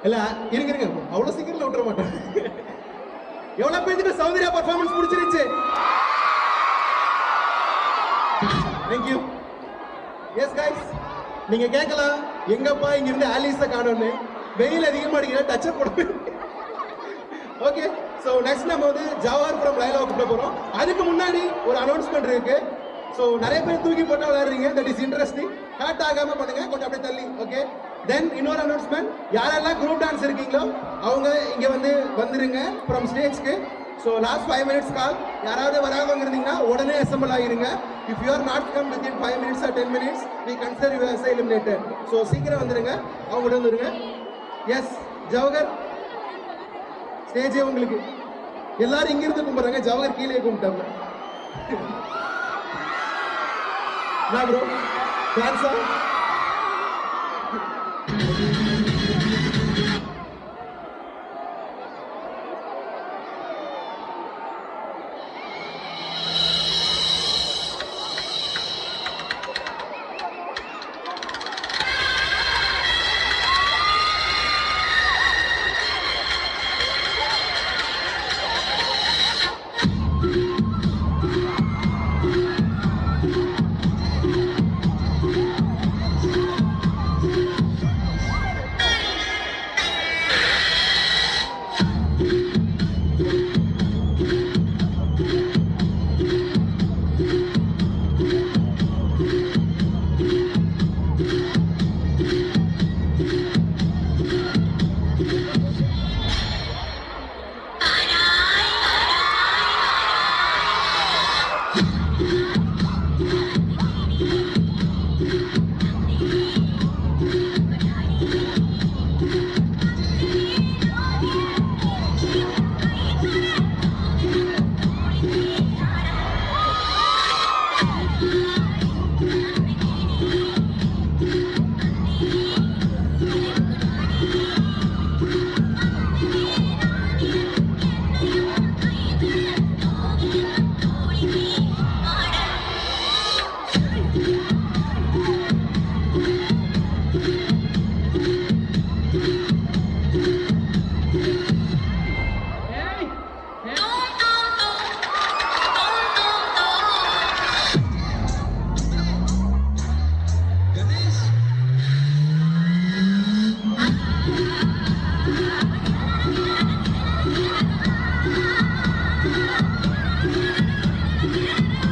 இல்ல இருங்க அவ்வளவு சீக்கிரத்துல விட்டுற மாட்டேன். எவ்வளவு பேருக்கு சௌந்தர்யா பர்ஃபார்மன்ஸ் பிடிச்சிருச்சு? Thank you. Yes guys, நீங்க கேட்கலாம் எங்கப்பா இங்க இருந்து ஆலிஸ காணோம்னு. வெயில் அதிகமா அடிக்கிற டச் அப் போடு. ஓகே, சோ நெக்ஸ்ட் நம்ம வந்து ஜவஹர் ஃப்ரம் லைலா கூப்பிட போறோம். அதுக்கு முன்னாடி ஒரு அனௌன்ஸ்மெண்ட் இருக்கு. சோ நிறைய பேர் தூக்கி போட்டு விளையாடுறீங்க, தட் இஸ் இன்ட்ரெஸ்டிங். ஹர்ட் ஆகாம பண்ணுங்க, கொஞ்சம் அப்படியே தள்ளி. ஓகே, தென் இன்னொரு அனௌன்ஸ்மெண்ட், யாரெல்லாம் குரூப் டான்ஸ் இருக்கீங்களோ அவங்க இங்க வந்து வந்துருங்க ஃப்ரம் ஸ்டேஜ்க்கு. ஸோ லாஸ்ட் 5 minutes கால். யாராவது வராதவங்க இருந்தீங்கன்னா உடனே அசம்பிள் ஆகிருங்க. If you are not come within 5 minutes or 10 minutes, we consider you as eliminated. So சீக்கிரம் வந்துருங்க, அவங்க கூட வந்துருங்க. எஸ் ஜவஹர், ஸ்டேஜே உங்களுக்கு. எல்லாரும் இங்கிருந்து கும்பிட்றாங்க, ஜவஹர் கீழே கும்பிட்டாங்க. ப்ரோ டான்ஸா